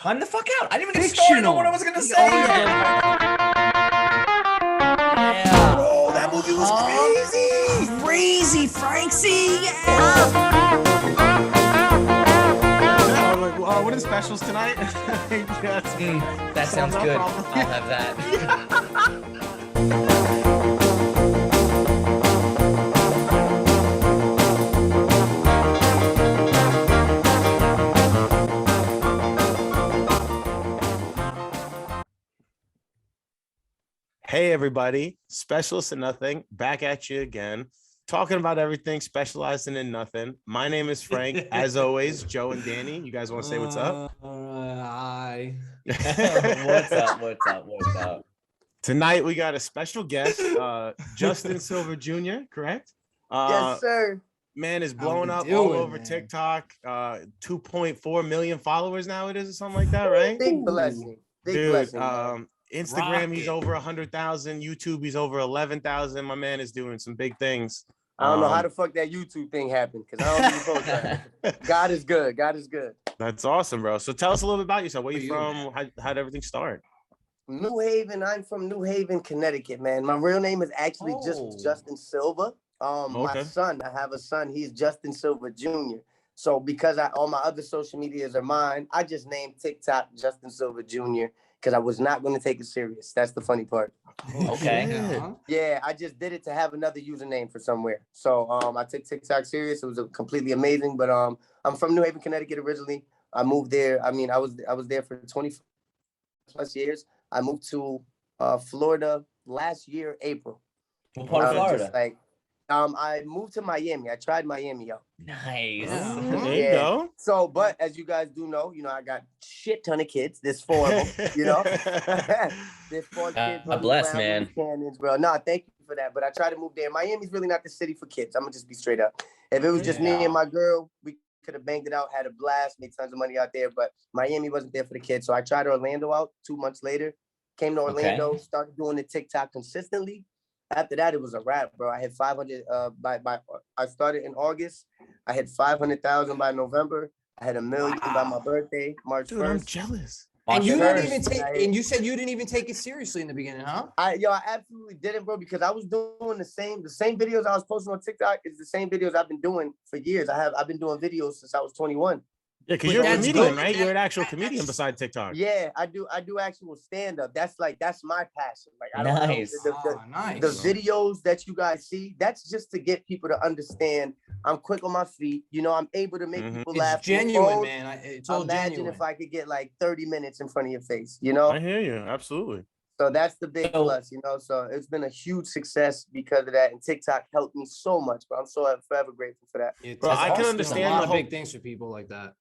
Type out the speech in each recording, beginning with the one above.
Time the fuck out. I didn't even get started on what I was gonna say. Yeah. Bro, that movie was crazy. Crazy, Frankie. Yeah. I was like, what are the specials tonight? That sounds good. I'll have that. Hey everybody, Specialist in Nothing, back at you again, talking about everything, specializing in nothing. My name is Frank. As always, Joe and Danny, you guys want to say what's up? Hi. What's up? Tonight we got a special guest, Justin Silva Jr., correct? Yes, sir. Man is blowing up all over TikTok. 2.4 million followers now it is, or something like that, right? Big blessing. Big blessing. Instagram, he's over 100,000. YouTube, he's over 11,000. My man is doing some big things. I don't know how the fuck that YouTube thing happened because I don't even post that. God is good. God is good. That's awesome, bro. So tell us a little bit about yourself. Where you from? How'd everything start? New Haven. I'm from New Haven, Connecticut, man. My real name is actually just Justin Silva. My son, I have a son. He's Justin Silva Jr. So because all my other social medias are mine, I just named TikTok Justin Silva Jr. because I was not going to take it serious. That's the funny part. Okay. Yeah, I just did it to have another username for somewhere. So I took TikTok serious. It was completely amazing. But I'm from New Haven, Connecticut originally. I moved there. I mean, I was there for 20 plus years. I moved to Florida last year, April. What part of Florida? I moved to Miami. I tried Miami out. Nice. There you go. So, but as you guys do know, I got shit ton of kids. There's 4 of them, There's 4 kids. Bless, man. Canyons, bro. No, thank you for that. But I tried to move there. Miami's really not the city for kids. I'm going to just be straight up. If it was just me and my girl, we could have banged it out, had a blast, made tons of money out there. But Miami wasn't there for the kids. So I tried Orlando out 2 months later. Came to Orlando, started doing the TikTok consistently. After that, it was a wrap, bro. I had 500 I started in August. I had 500,000 by November. I had 1 million by my birthday, March 1st. I'm jealous. And you didn't even take. And you said you didn't even take it seriously in the beginning, huh? I absolutely didn't, bro, because I was doing the same videos I was posting on TikTok is the same videos I've been doing for years. I've been doing videos since I was 21. Yeah, because you're a comedian, right? You're an actual comedian besides TikTok. Yeah, I do actual stand-up. That's my passion. Like I don't know Nice. The videos that you guys see, that's just to get people to understand I'm quick on my feet. I'm able to make people laugh. It's genuine, man. It's all Imagine genuine. if I could get like 30 minutes in front of your face, I hear you. Absolutely. So that's the big plus, So it's been a huge success because of that. And TikTok helped me so much, but I'm so forever grateful for that. Bro, I can understand a lot of big things for people like that.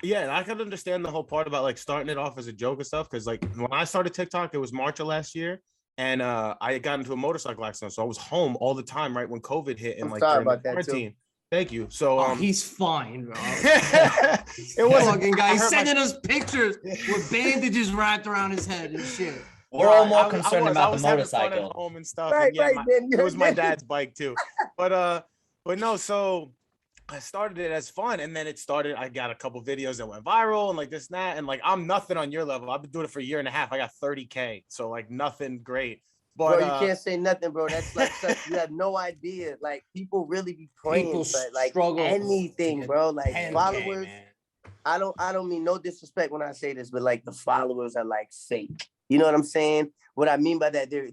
Yeah, and I can understand the whole part about like starting it off as a joke and stuff. Because like when I started TikTok, it was March of last year, and I got into a motorcycle accident, so I was home all the time right when COVID hit and I'm sorry about that quarantine. Thank you. So he's fine, bro. It was fucking guy. He's sending us pictures with bandages wrapped around his head and shit. We're all more concerned about the motorcycle. Having fun at home and stuff. Right, and it was my dad's bike too. But no, so I started it as fun, and then I got a couple videos that went viral and like this and that. And like I'm nothing on your level. I've been doing it for a year and a half. I got 30K. So like nothing great. But bro, you can't say nothing, bro. That's like you have no idea. Like people really be praying for like anything, bro. Like followers. Man. I don't mean no disrespect when I say this, but like the followers are like fake. You know what I'm saying? What I mean by that, they're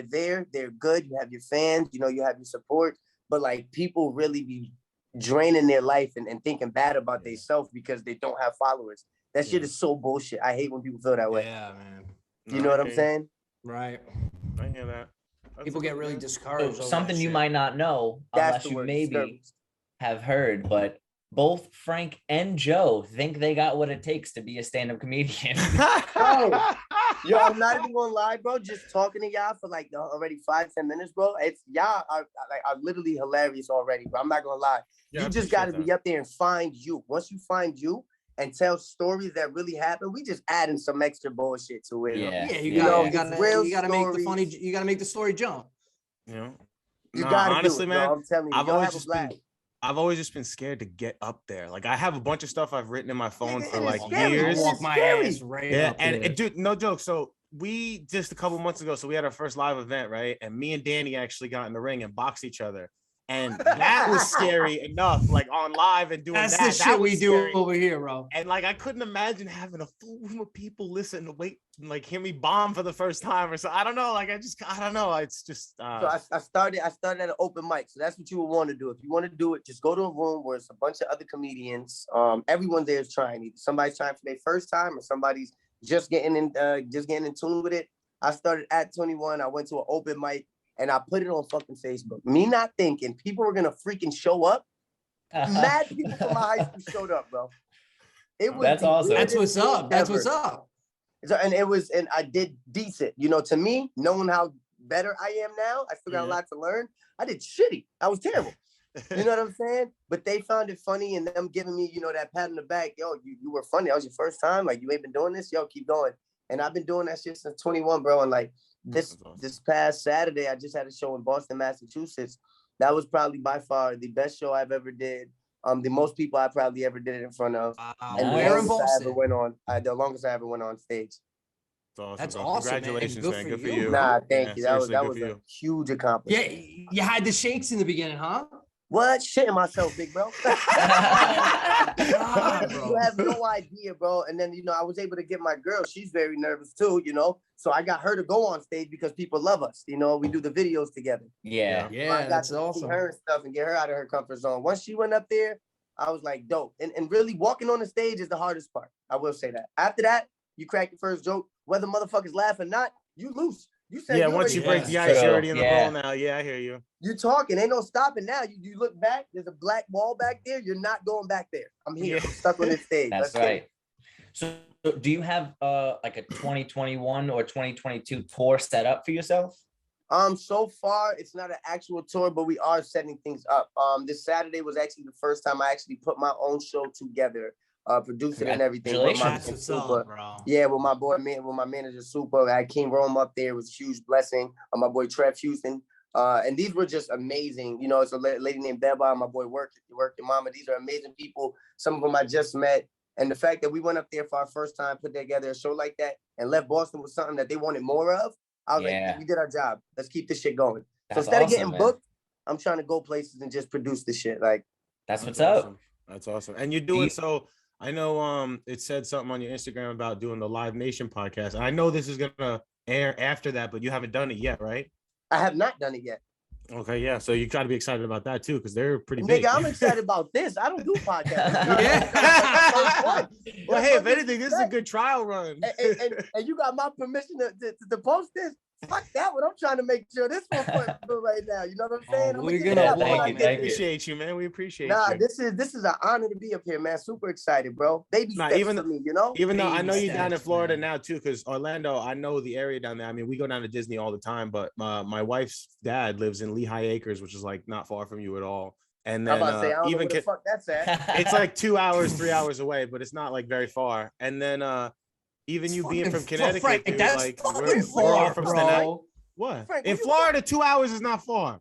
there, they're good. You have your fans, you have your support, but like people really be draining their life and thinking bad about themselves because they don't have followers. That shit is so bullshit. I hate when people feel that way. Yeah, man. You know what I'm saying? Right. I hear that. People get really discouraged. So something you might not know, unless you maybe have heard, but both Frank and Joe think they got what it takes to be a stand-up comedian. Yo, I'm not even gonna lie, bro. Just talking to y'all for like already 5-10 minutes, bro. It's y'all are literally hilarious already, bro. I'm not gonna lie. You just gotta be up there and find you. Once you find you and tell stories that really happen, we just adding some extra bullshit to it. You gotta make the story jump. You gotta honestly, do it, man. bro. I'm telling you, I've you'll always have a just blast. I've always just been scared to get up there. Like I have a bunch of stuff I've written in my phone for like scary. years. Walk my ass right up there. And dude, no joke. So we just a couple months ago, so we had our first live event, right? And me and Danny actually got in the ring and boxed each other. And that was scary enough, like on live and doing That's that. the shit we do over here, bro. And like I couldn't imagine having a full room of people listen to wait and like hear me bomb for the first time or so. I don't know. Like I don't know. It's just so I started at an open mic. So that's what you would want to do. If you want to do it, just go to a room where it's a bunch of other comedians. Everyone there is trying. Either somebody's trying for their first time or somebody's just getting in tune with it. I started at 21. I went to an open mic. And I put it on fucking Facebook. Me not thinking people were gonna freaking show up. Mad people from my high school showed up, bro. It was That's awesome. That's what's up. That's what's up. So, and I did decent. You know, to me, knowing how better I am now, I still got a lot to learn. I did shitty. I was terrible. You know what I'm saying? But they found it funny, and them giving me, you know, that pat on the back. Yo, you were funny. That was your first time. Like, you ain't been doing this. Yo, keep going. And I've been doing that shit since 21, bro. And like, this past Saturday, I just had a show in Boston, Massachusetts. That was probably by far the best show I've ever did. The most people I probably ever did it in front of. And where in Boston? The longest I ever went on stage. That's awesome. Congratulations, man. Good for you. you. Nah, thank you. That was a huge accomplishment. Yeah, you had the shakes in the beginning, huh? What? Shitting myself, big bro. God, bro. You have no idea, bro. And then, you know, I was able to get my girl. She's very nervous too, you know. So I got her to go on stage because people love us. You know, we do the videos together. Yeah. Yeah, I got that's to awesome. see her and stuff and get her out of her comfort zone. Once she went up there, I was like, dope. And really walking on the stage is the hardest part. I will say that. After that, you crack your first joke. Whether motherfuckers laugh or not, you loose. You said once you break the ice, you're already in the roll now. Yeah, I hear you. You talking, ain't no stopping now. You look back, there's a black wall back there. You're not going back there. I'm here. I'm stuck on this stage. That's right. So do you have like a 2021 or 2022 tour set up for yourself? So far it's not an actual tour, but we are setting things up. This Saturday was actually the first time I actually put my own show together. Producing and everything. Congratulations, bro. Yeah, with my manager Super. I King Rome up there. It was a huge blessing. My boy Trev Houston. And these were just amazing. You know, it's a lady named Beba, my boy Working Mama. These are amazing people. Some of them I just met. And the fact that we went up there for our first time, put together a show like that, and left Boston with something that they wanted more of, I was like, we did our job. Let's keep this shit going. So instead of getting booked, I'm trying to go places and just produce the shit. Like, that's what's up. That's awesome. And you're doing so. I know it said something on your Instagram about doing the Live Nation podcast. And I know this is gonna air after that, but you haven't done it yet, right? I have not done it yet. Okay, yeah. So you got to be excited about that too, because they're pretty big. Nigga, I'm excited about this. I don't do podcasts. Well, hey, if anything, this is a good trial run. And you got my permission to post this. Fuck that one. I'm trying to make sure this one through right now. You know what I'm saying? We're gonna we appreciate you, man. We appreciate you. This is an honor to be up here, man. Super excited, bro. Baby steps for me, you know? Even though I know you're down in Florida now too, because Orlando, I know the area down there. I mean, we go down to Disney all the time, but my wife's dad lives in Lehigh Acres, which is like not far from you at all. And then I don't know where the fuck that's at. It's like 2 hours, 3 hours away, but it's not like very far. And then even you being from Connecticut, Frank, dude, that's like fucking we're all far, from bro. Staten. What? Frank, in Florida, 2 hours is not far.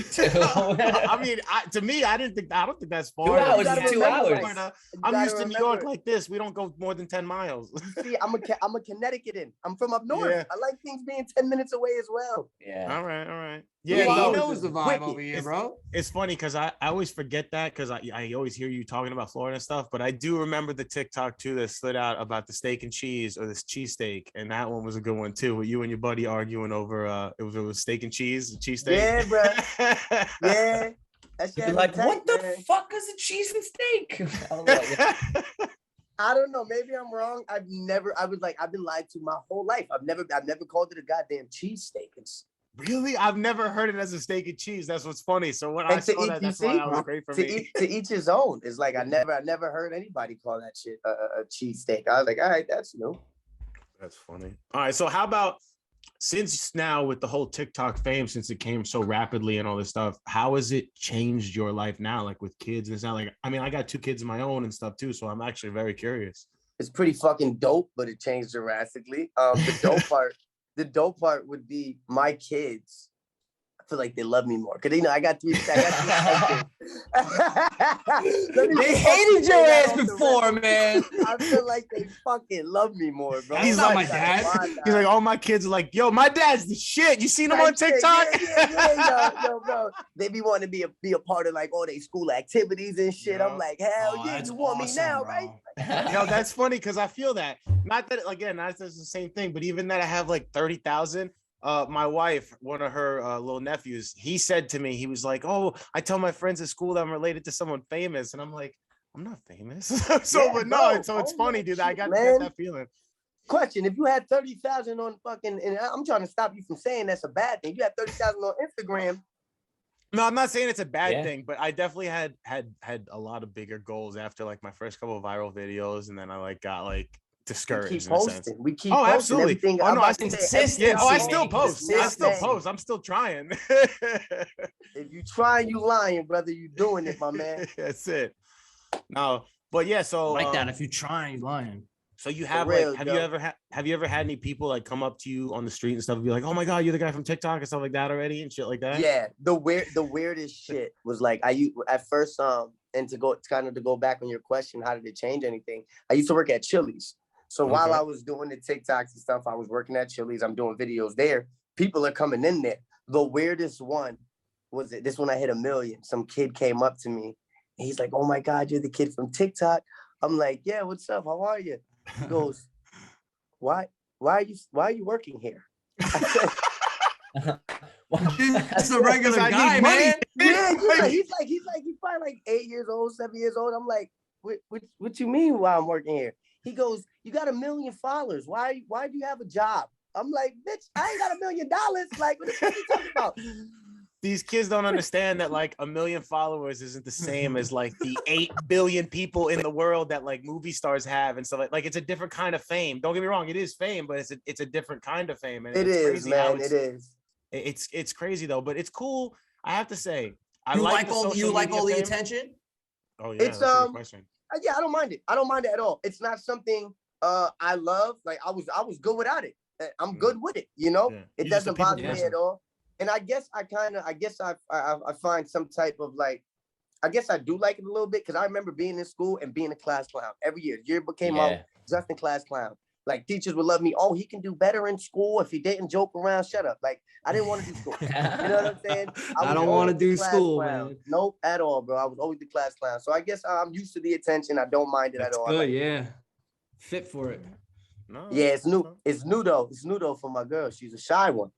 To who? I mean, to me, I don't think that's far. 2 hours is 2 hours. I'm used to New York like this. We don't go more than 10 miles. See, I'm a Connecticut. I'm from up north. Yeah. I like things being 10 minutes away as well. Yeah. All right. Yeah, he knows the vibe over here, bro. It's funny because I always forget that because I always hear you talking about Florida and stuff, but I do remember the TikTok too that slid out about the steak and cheese or this cheesesteak, and that one was a good one too, with you and your buddy arguing over it was steak and cheese, cheesesteak. Yeah, bro. Yeah. You're like, what the fuck is a cheese and steak? I don't know. Maybe I'm wrong. I've been lied to my whole life. I've never called it a goddamn cheesesteak. It's really, I've never heard it as a steak and cheese. That's what's funny. So when I saw that, that's why that was great for me. To each his own. It's like I never heard anybody call that shit a cheesesteak. I was like, all right, that's new. That's funny. All right, so how about since now with the whole TikTok fame, since it came so rapidly and all this stuff, how has it changed your life now? Like with kids, and it's not like, I mean, I got 2 kids of my own and stuff too, so I'm actually very curious. It's pretty fucking dope, but it changed drastically. The dope part would be my kids. feel like they love me more. Cause I got three. They hated your ass before, man. I feel like they fucking love me more, bro. He's not my dad. He's like, all my kids are like, yo, my dad's the shit. You seen him on TikTok? Yo, bro. They be wanting to be a part of like all they school activities and shit. I'm like, hell yeah, you want me now, bro. Right? Yo, that's funny because I feel that. Not that again, not that it's the same thing, but even that I have like 30,000. My wife, one of her little nephews, he said to me, he was like, "Oh, I tell my friends at school that I'm related to someone famous," and I'm like, "I'm not famous." So it's funny, dude. I got that feeling. Question: if you had 30,000 on fucking, and I'm trying to stop you from saying that's a bad thing. You had 30,000 on Instagram. No, I'm not saying it's a bad thing, but I definitely had a lot of bigger goals after like my first couple of viral videos, and then I like got like discouraged. We keep posting. We keep posting absolutely. Everything. Oh no, I still post. I'm still trying. If you trying, you lying, brother. You doing it, my man. That's it. No, but yeah. So like that. If you trying, you lying. So you have like, have you ever had any people like come up to you on the street and stuff and be like, "Oh my God, you're the guy from TikTok" and stuff like that already and shit like that? Yeah, the weirdest shit was like at first and to go back on your question, how did it change anything? I used to work at Chili's. So while I was doing the TikToks and stuff, I was working at Chili's. I'm doing videos there. People are coming in there. The weirdest one was this one I hit 1 million. Some kid came up to me and he's like, "Oh my God, you're the kid from TikTok." I'm like, "Yeah, what's up? How are you?" He goes, "Why are you working here?" That's a regular guy, man. Yeah, he's probably like 8 years old, 7 years old. I'm like, what you mean why I'm working here? He goes, "You got 1 million followers. Why do you have a job?" I'm like, "Bitch, I ain't got $1 million. Like, what the fuck are you talking about?" These kids don't understand that like 1 million followers isn't the same as like the 8 billion people in the world that like movie stars have and stuff. Like it's a different kind of fame. Don't get me wrong, it is fame, but it's a different kind of fame. And it is, man. It is. It's crazy though, but it's cool. I have to say, you like all the attention. Oh yeah, it's yeah, I don't mind it. I don't mind it at all. It's not something I love. Like I was good without it. I'm good with it. It doesn't bother me at all. And I guess I find some type of like, I guess I do like it a little bit because I remember being in school and being a class clown every year. Yearbook came out, Justin class clown. Like teachers would love me. "Oh, he can do better in school if he didn't joke around." Shut up. Like I didn't want to do school. You know what I'm saying? I don't want to do school, man. Nope, at all, bro. I was always the class clown. So I guess I'm used to the attention. I don't mind it at all. Good, yeah. Fit for it. No, yeah, it's new. It's new though for my girl. She's a shy one.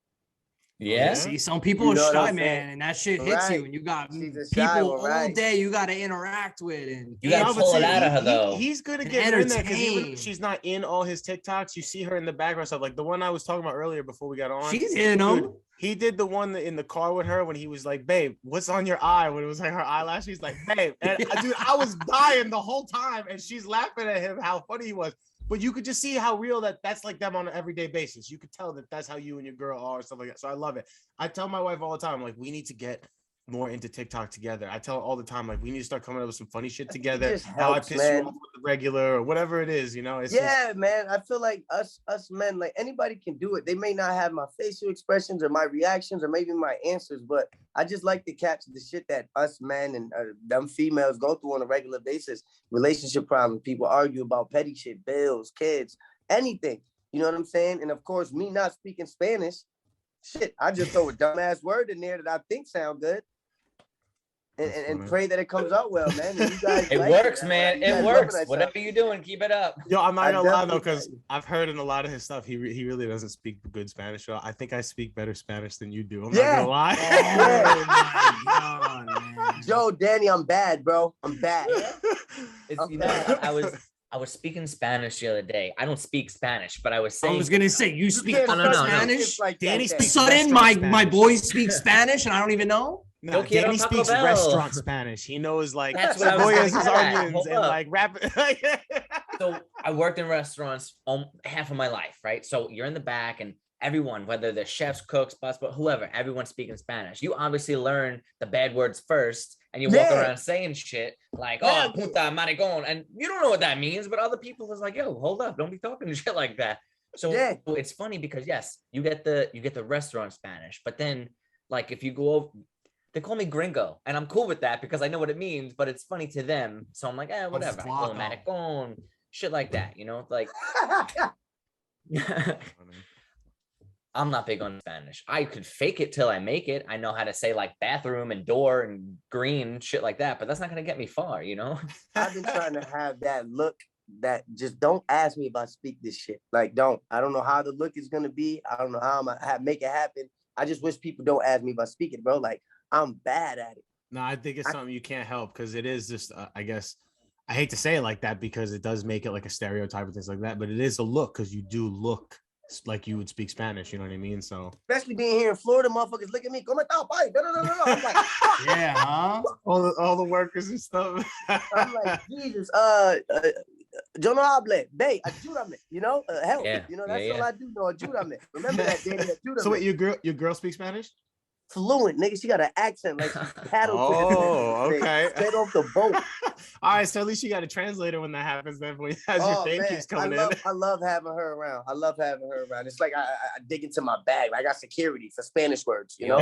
Yeah. See, some people are shy, man, and that shit hits you. And you got people all day you got to interact with, and you got to pull it out of her though. He's gonna get her in there because even if she's not in all his TikToks, you see her in the background stuff. Like the one I was talking about earlier before we got on. She's in them. He did the one in the car with her when he was like, "Babe, what's on your eye?" When it was like her eyelash, he's like, "Babe," and dude, I was dying the whole time, and she's laughing at him how funny he was. But you could just see how real that's like them on an everyday basis. You could tell that that's how you and your girl are, stuff like that. So I love it. I tell my wife all the time, like, we need to get more into TikTok together. I tell her all the time, like, we need to start coming up with some funny shit together. How I piss you off with the regular or whatever it is, It's man. I feel like us men, like anybody can do it. They may not have my facial expressions or my reactions or maybe my answers, but I just like to catch the shit that us men and them females go through on a regular basis. Relationship problems, people argue about petty shit, bills, kids, anything. You know what I'm saying? And of course, me not speaking Spanish, shit, I just throw a dumbass word in there that I think sound good. And pray that it comes out well, man. And you guys it works, man. It works. Whatever you're doing, keep it up. Yo, I'm not gonna lie though, because I've heard in a lot of his stuff, he really doesn't speak good Spanish. So I think I speak better Spanish than you do. I'm not gonna lie. Oh my God, man. Joe, Danny, I'm bad, bro. I'm bad. I was speaking Spanish the other day. I don't speak Spanish, but I was saying. I was gonna say you speak Spanish. Like Danny speaks. Sudden, my boys speak Spanish, and I don't even know. No, Danny speaks restaurant Spanish. He knows like cebollas, onions, and like rap. So I worked in restaurants half of my life, right? So you're in the back, and everyone, whether they're chefs, cooks, busboys, whoever, everyone's speaking Spanish. You obviously learn the bad words first, and you walk around saying shit like, "Oh, puta maricón," and you don't know what that means, but other people is like, "Yo, hold up, don't be talking shit like that." So it's funny because yes, you get the restaurant Spanish, but then Like if you go over, they call me gringo, and I'm cool with that because I know what it means, but it's funny to them. So I'm like, whatever. Shit like that, you know, like. I'm not big on Spanish. I could fake it till I make it. I know how to say like bathroom and door and green, shit like that, but that's not gonna get me far, you know? I've been trying to have that look that just don't ask me if I speak this shit. Like, don't. I don't know how the look is gonna be. I don't know how I'm gonna make it happen. I just wish people don't ask me if I speak it, bro. Like, I'm bad at it. No, I think it's something you can't help because it is just, I guess, I hate to say it like that because it does make it like a stereotype and things like that, but it is a look because you do look like you would speak Spanish, you know what I mean? So especially being here in Florida, motherfuckers look at me, come on, bye. No. I'm like, yeah, huh? All the workers and stuff. I'm like, Jesus, yo no hable, babe, ayúdame, you know, help. Yeah, you know, that's all I do, no, ayúdame. Remember that, Danny, ayúdame. So wait, your girl speaks Spanish? Fluent, nigga. She got an accent like she paddled to this okay. straight off the boat. All right, so at least you got a translator when that happens. Then as your fame keeps coming in. I love having her around. It's like I dig into my bag. I got security for Spanish words, you know.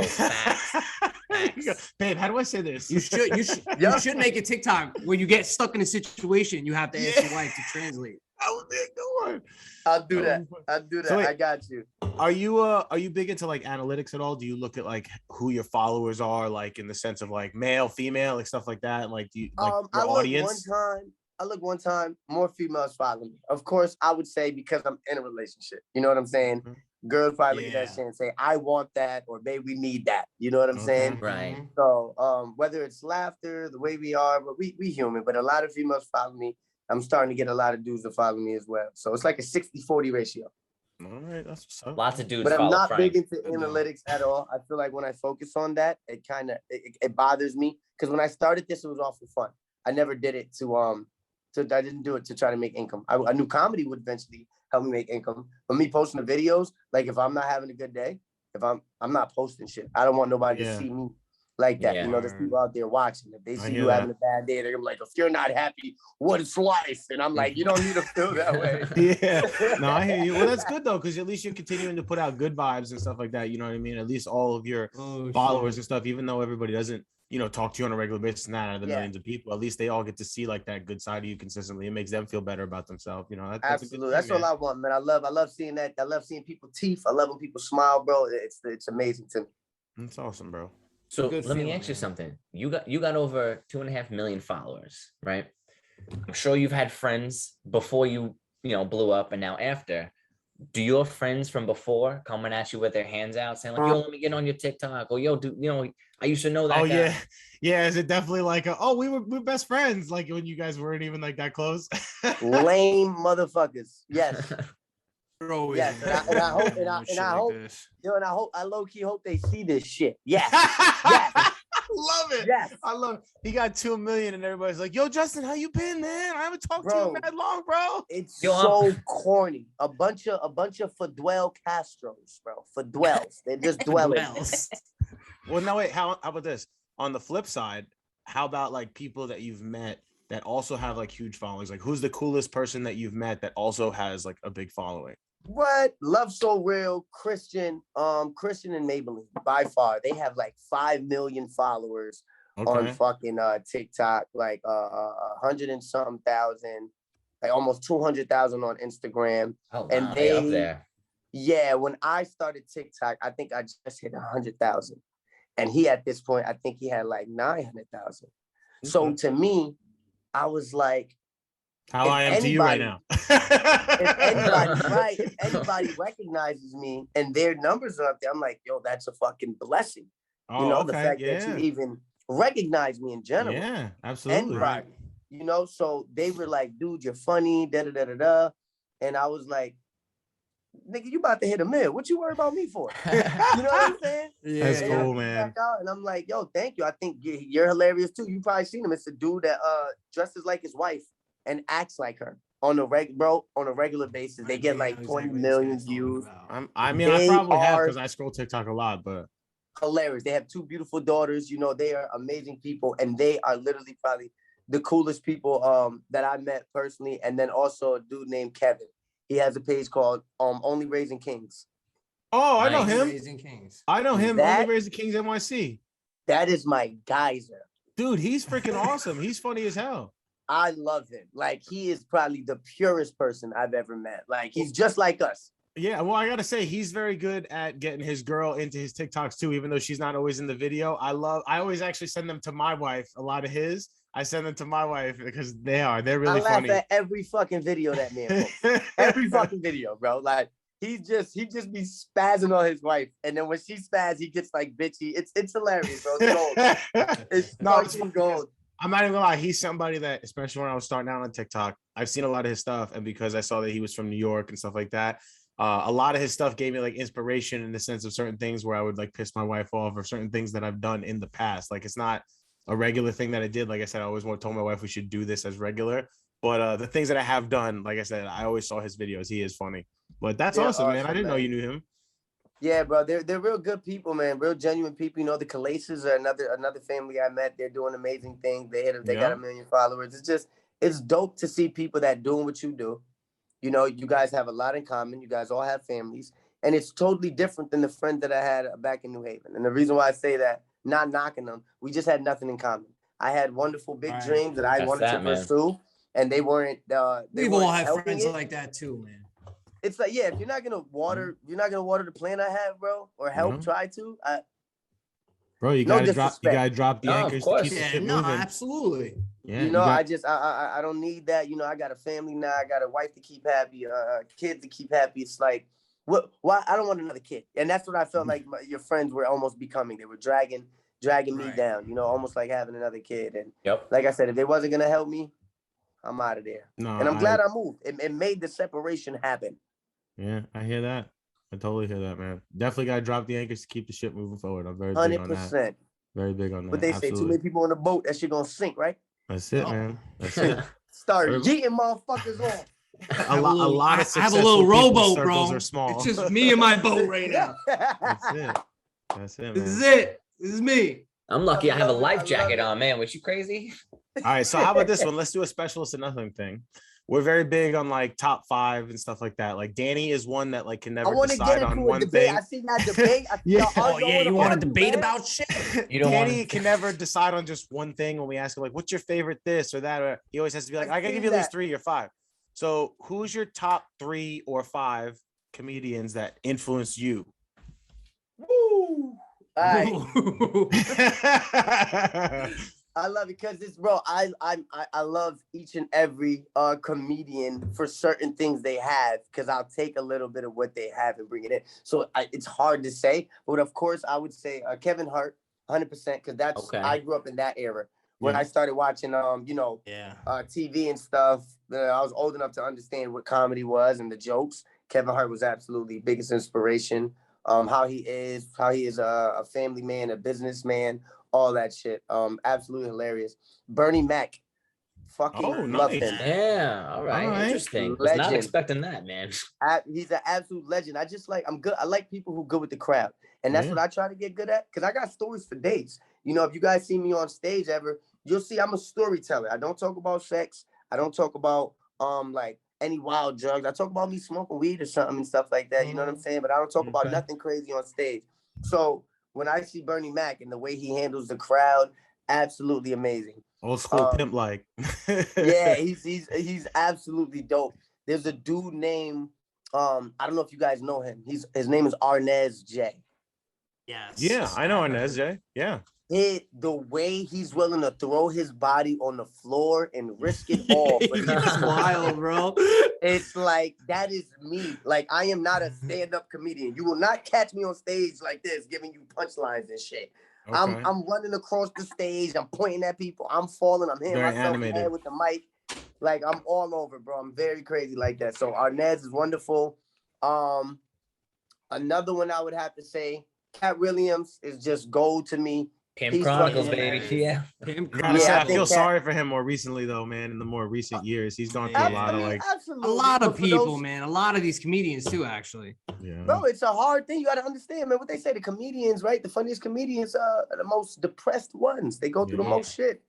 Babe, how do I say this? You should make a TikTok where you get stuck in a situation. You have to ask your wife to translate. That would be a good one. I'll do that. So wait, I got you. Are you big into like analytics at all? Do you look at like who your followers are, like in the sense of like male, female, like stuff like that? And like, do you like your audience? I look one time, more females follow me. Of course, I would say because I'm in a relationship. You know what I'm saying? Mm-hmm. Girls probably look at that shit and say, I want that, or babe, we need that. You know what I'm saying? Right. So whether it's laughter, the way we are, but we human, but a lot of females follow me. I'm starting to get a lot of dudes to follow me as well. So it's like a 60-40 ratio. All right, that's what's up. Lots of dudes. But I'm not big into analytics at all. I feel like when I focus on that, it kind of it bothers me because when I started this, it was all for fun. I never did it I didn't do it to try to make income. I knew comedy would eventually help me make income. But me posting the videos, like if I'm not having a good day, if I'm not posting shit. I don't want nobody to see me like that. You know, there's people out there watching. If they see you having a bad day, they're gonna be like, if you're not happy, what is life? And I'm like, you don't need to feel that way. No, I hear you. Well, that's good though, because at least you're continuing to put out good vibes and stuff like that. You know what I mean? At least all of your followers and stuff, even though everybody doesn't, you know, talk to you on a regular basis and that out of the millions of people, at least they all get to see like that good side of you consistently. It makes them feel better about themselves. You know, that's absolutely. That's all I want, man. I love seeing that. I love seeing people's teeth. I love when people smile, bro. It's amazing to me. That's awesome, bro. So let me ask you something. You got over 2.5 million followers, right? I'm sure you've had friends before you blew up and now after. Do your friends from before come and at you with their hands out saying like, yo, let me get on your TikTok, or yo, I used to know that guy. Yeah. Is it definitely like we're best friends, like when you guys weren't even like that close? Lame motherfuckers. Yes. Bro, yes, and I hope, I low key hope they see this shit. Yes, yes, love it. Yes, I love it. He got 2 million, and everybody's like, "Yo, Justin, how you been, man? I haven't talked to you in that long, bro." It's so corny. A bunch of Fidel Castros, bro. Fidels. They're just dwelling. Well, no, wait. How about this? On the flip side, how about like people that you've met that also have like huge followings? Like, who's the coolest person that you've met that also has like a big following? What? Love So Real, Christian and Maybelline, by far. They have like 5 million followers on fucking TikTok, like 100 and something thousand, like almost 200,000 on Instagram. Oh, and wow, they up there. Yeah, when I started TikTok, I think I just hit 100,000. And he at this point, I think he had like 900,000. So to me, I was like, how I am to you right now. if anybody recognizes me and their numbers are up there, I'm like, yo, that's a fucking blessing. The fact that you even recognize me in general. Yeah, absolutely. And so they were like, dude, you're funny, da-da-da-da-da. And I was like, nigga, you about to hit $1 million. What you worry about me for? You know what I'm saying? Yeah, that's cool, man. And I'm like, yo, thank you. I think you're hilarious too. You probably seen him. It's a dude that dresses like his wife and acts like her on a regular basis. They get like 20 million views. I probably have because I scroll TikTok a lot, but hilarious. They have 2 beautiful daughters. They are amazing people, and they are literally probably the coolest people that I met personally. And then also a dude named Kevin. He has a page called Only Raising Kings. Oh, I know Only him. Raising Kings. I know him. That- Only Raising Kings NYC. That is my geyser. Dude, he's freaking awesome. He's funny as hell. I love him. Like, he is probably the purest person I've ever met. Like, he's just like us. Yeah, well, I gotta say, he's very good at getting his girl into his TikToks too, even though she's not always in the video. I always actually send them to my wife. A lot of his, I send them to my wife because they're really funny. I laugh at every fucking video that man posts. Every fucking video, bro. Like, he just be spazzing on his wife, and then when she spaz, he gets like bitchy. It's hilarious, bro. It's gold. It's fucking gold. I'm not even gonna lie. He's somebody that, especially when I was starting out on TikTok, I've seen a lot of his stuff, and because I saw that he was from New York and stuff like that, a lot of his stuff gave me like inspiration in the sense of certain things where I would like piss my wife off, or certain things that I've done in the past. Like, it's not a regular thing that I did. Like I said, I always told my wife we should do this as regular. But the things that I have done, like I said, I always saw his videos. He is funny. But that's awesome, man. I didn't know you knew him. Yeah, bro, they're real good people, man. Real genuine people. You know, the Calaces are another family I met. They're doing amazing things. They got 1 million followers. It's dope to see people that doing what you do. You know, you guys have a lot in common. You guys all have families, and it's totally different than the friend that I had back in New Haven. And the reason why I say that, not knocking them, we just had nothing in common. I had wonderful big dreams that I wanted to pursue, and they weren't. We've all had friends like that too, man. It's like, yeah, if you're not gonna water the plant I have, bro, or help try to. Bro, you gotta drop the anchors to keep the shit moving. Absolutely. Yeah, you know, I don't need that. You know, I got a family now. I got a wife to keep happy, kids to keep happy. It's like, why? I don't want another kid, and that's what I felt like your friends were almost becoming. They were dragging me down. You know, almost like having another kid. And like I said, if they wasn't gonna help me, I'm out of there. No, and I'm glad I moved. It made the separation happen. Yeah, I hear that. I totally hear that, man. Definitely gotta drop the anchors to keep the shit moving forward. I'm very big on that. Very big on that. But they say too many people on the boat, that shit gonna sink, right? That's it, man. That's it. Start yeeting motherfuckers off. A lot of I have a little rowboat, bro. Are small. It's just me and my boat right now. That's it. That's it, man. This is it. This is me. I'm lucky I have a life jacket on, man. Was you crazy? All right, so how about this one? Let's do a specialist in nothing thing. We're very big on like top 5 and stuff like that. Like, Danny is one that like can never decide on one thing. I seen that debate. You want to debate about shit? Danny can never decide on just one thing. When we ask him like, "What's your favorite this or that?" Or he always has to be like, "I gotta give you at least 3 or 5." So, who's your top 3 or 5 comedians that influenced you? Woo! All right. I love it because it's, bro, I love each and every comedian for certain things they have, because I'll take a little bit of what they have and bring it in. So it's hard to say, but of course I would say Kevin Hart, 100%, because that's I grew up in that era when I started watching TV and stuff. I was old enough to understand what comedy was and the jokes. Kevin Hart was absolutely biggest inspiration. How he is a family man, a businessman, all that shit. Absolutely hilarious. Bernie Mac, fucking love him. Yeah, all right. Interesting. Was not expecting that, man. He's an absolute legend. I'm good. I like people who good with the crowd, and that's what I try to get good at, because I got stories for days. You know, if you guys see me on stage ever, you'll see I'm a storyteller. I don't talk about sex. I don't talk about like any wild drugs. I talk about me smoking weed or something and stuff like that. You know what I'm saying? But I don't talk about nothing crazy on stage. So when I see Bernie Mac and the way he handles the crowd, absolutely amazing. Old school pimp like. Yeah, he's absolutely dope. There's a dude named I don't know if you guys know him. His name is Arnez J. Yes. Yeah, I know Arnez J. Yeah. The way he's willing to throw his body on the floor and risk it all. He's wild, bro. It's like, that is me. Like, I am not a stand-up comedian. You will not catch me on stage like this, giving you punchlines and shit. Okay. I'm running across the stage. I'm pointing at people. I'm falling. I'm hitting myself in the head with the mic. Like, I'm all over, bro. I'm very crazy like that. So Arnez is wonderful. Another one I would have to say, Cat Williams is just gold to me. Pimp Chronicles, baby. Yeah. I feel sorry for him more recently, though, man. In the more recent years, he's gone through a lot of people, man. A lot of these comedians too, actually. Yeah. Bro, it's a hard thing. You got to understand, man. What they say, the comedians, right? The funniest comedians are the most depressed ones. They go through the most shit.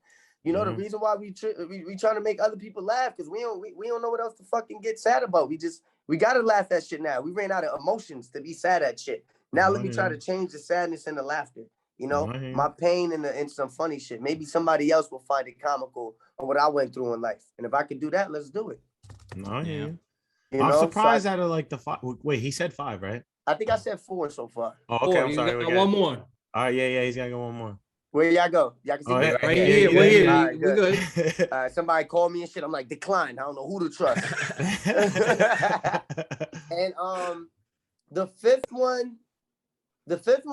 You know, the reason why we trying to make other people laugh, because we don't know what else to fucking get sad about. We just We gotta laugh at shit now. We ran out of emotions to be sad at shit. Now let me try to change the sadness into laughter. You know, my pain and some funny shit. Maybe somebody else will find it comical on what I went through in life. And if I could do that, let's do it. No, yeah. I'm surprised out of like the 5. Wait, he said 5, right? I think I said 4 so far. Oh, okay. I'm sorry. One more. All right, yeah, he's gotta go one more. Where y'all go? Y'all can see me right here. We're here. All right, good. Somebody call me and shit. I'm like, decline. I don't know who to trust. And the fifth one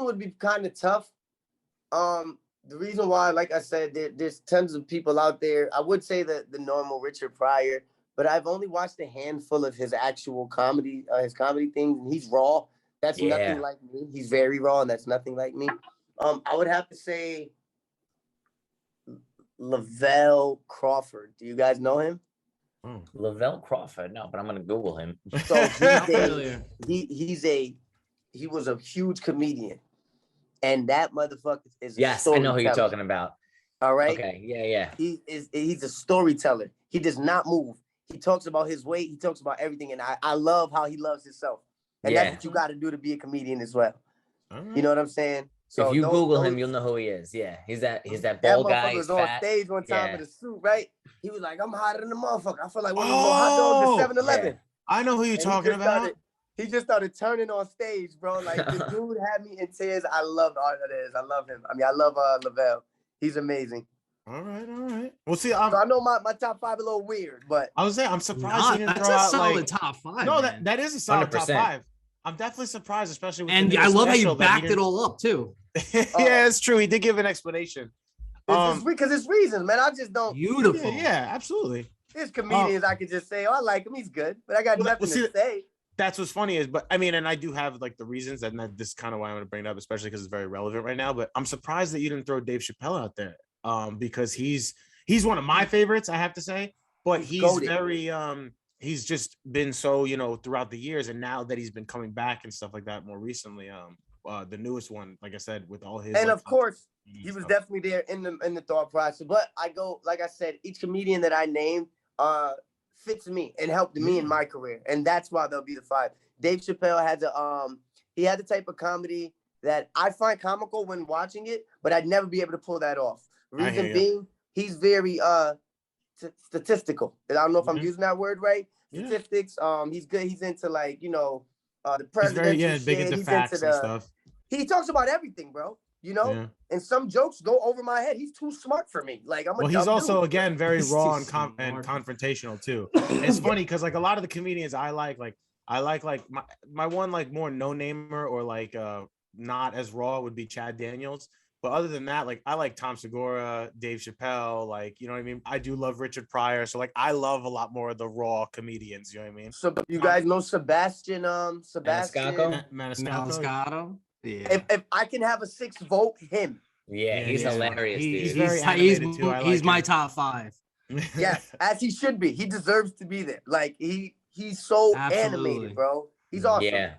would be kind of tough. The reason why, like I said, there's tons of people out there. I would say that the normal Richard Pryor, but I've only watched a handful of his actual comedy, his comedy things, and he's raw. That's nothing like me. He's very raw, and that's nothing like me. I would have to say Lavelle Crawford. Do you guys know him? Lavelle Crawford? No, but I'm gonna Google him. So he was a huge comedian, and that motherfucker is I know who you're talking about. All right. Okay. Yeah. He's a storyteller. He does not move. He talks about his weight. He talks about everything, and I love how he loves himself. And that's what you got to do to be a comedian as well. You know what I'm saying? So if you Google him, you'll know who he is. Yeah, he's that bald guy. He was on stage one time with a suit, right? He was like, "I'm hotter than the motherfucker. I feel like one of those hot dogs at 7-Eleven." Yeah. I know who you're talking about. He just started turning on stage, bro. Like the dude had me in tears. I love all that is. I love him. I mean, I love Lavelle. He's amazing. All right. Well, see, so I know my top 5 a little weird, but I was saying I'm surprised he didn't throw out solid top 5. No, that is a solid 100%. Top 5. I'm definitely surprised, especially with I love how you backed it all up too. Yeah, it's true. He did give an explanation. Because it's reasons, man. I just don't. Beautiful. Yeah, absolutely. There's comedians I could just say, "Oh, I like him. He's good," but I got nothing to say. That's what's funny is, but I mean, and I do have like the reasons, and this is kind of why I want to bring it up, especially because it's very relevant right now. But I'm surprised that you didn't throw Dave Chappelle out there, because he's one of my favorites, I have to say. But he's very he's just been so, throughout the years, and now that he's been coming back and stuff like that more recently, the newest one, like I said, with all his, and of course he was definitely there in the thought process. But I go, like I said, each comedian that I named fits me and helped me in my career, and that's why they'll be the 5. Dave Chappelle had he had the type of comedy that I find comical when watching it, but I'd never be able to pull that off. Reason being, he's very statistical. I don't know if I'm using that word right. Statistics. He's good. He's into like, the president. He's very, big into facts and stuff. He talks about everything, bro. And some jokes go over my head. He's too smart for me. Like he's also again very raw and confrontational too. It's funny because like a lot of the comedians I like my one like more no-namer or like not as raw would be Chad Daniels. But other than that, like I like Tom Segura, Dave Chappelle, like, you know what I mean? I do love Richard Pryor. So like I love a lot more of the raw comedians, you know what I mean? So you guys know Sebastian Maniscalco? Yeah. If I can have a 6th vote, him. Yeah, he's hilarious. He's my top 5. Yes, as he should be. He deserves to be there. Like he's so animated, bro. He's awesome. Yeah.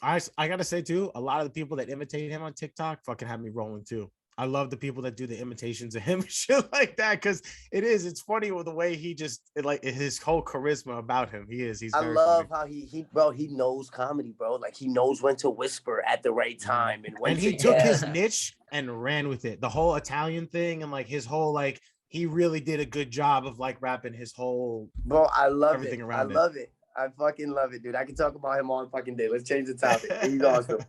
I gotta say too, a lot of the people that imitate him on TikTok fucking have me rolling too. I love the people that do the imitations of him and shit like that, because it's funny with the way he just like his whole charisma about him. I love how he knows comedy, bro. Like he knows when to whisper at the right time and when he took his niche and ran with it. The whole Italian thing and like his whole like he really did a good job of like wrapping his whole I love everything it. around I love it. I fucking love it, dude. I can talk about him all fucking day. Let's change the topic. He's awesome.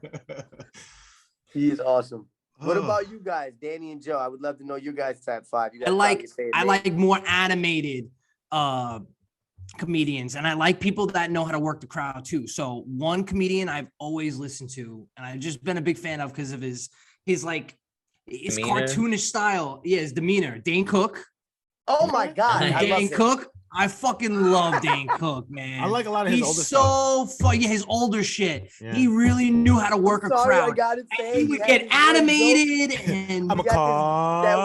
He is awesome. What about you guys, Danny and Joe? I would love to know your guys' top 5. I like more animated comedians, and I like people that know how to work the crowd too. So one comedian I've always listened to, and I've just been a big fan of because of his cartoonish style. Yeah, his demeanor. Dane Cook. Oh my God, Dane Cook. I fucking love Dane Cook, man. I like a lot of his older stuff. He's so funny. Yeah, his older shit. Yeah. He really knew how to work a crowd. I gotta say, he would get animated and I'm a car. That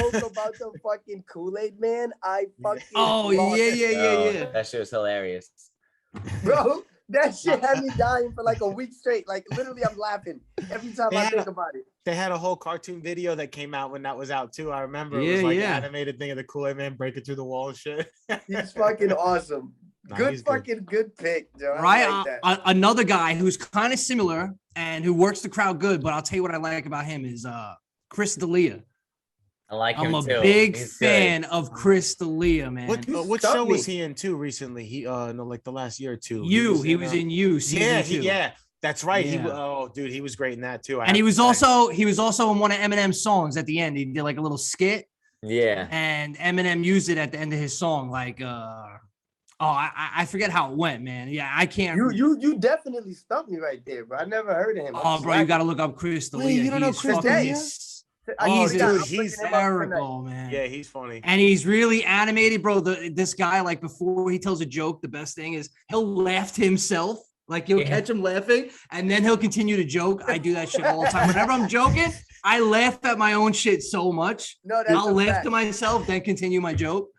one joke about the fucking Kool-Aid man. I fucking yeah. That shit was hilarious. Bro, that shit had me dying for like a week straight. Like literally, I'm laughing every time I think about it. They had a whole cartoon video that came out when that was out too. I remember it was like an animated thing of the Kool-Aid man breaking through the wall and shit. He's fucking awesome. Good fucking good pick, Joe. Right? Like another guy who's kind of similar and who works the crowd good, but I'll tell you what I like about him is Chris D'Elia. I like him I'm too. a big fan of Chris D'Elia, man. What show was he in too recently? He no, like the last year or two. He was in You. Yeah, that's right. Yeah. He was great in that too. And he was also in one of Eminem's songs at the end. He did like a little skit. Yeah. And Eminem used it at the end of his song, like I forget how it went, man. Yeah, I can't. You definitely stumped me right there, bro. I never heard of him. Oh, bro, you got to look up Chris D'Elia. You don't know Chris D'Elia? He's hysterical, man. Yeah, he's funny. And he's really animated, bro. This guy, like, before he tells a joke, the best thing is he'll laugh to himself. Like, you'll catch him laughing, and then he'll continue to joke. I do that shit all the time. Whenever I'm joking, I laugh at my own shit so much. I'll laugh to myself, then continue my joke.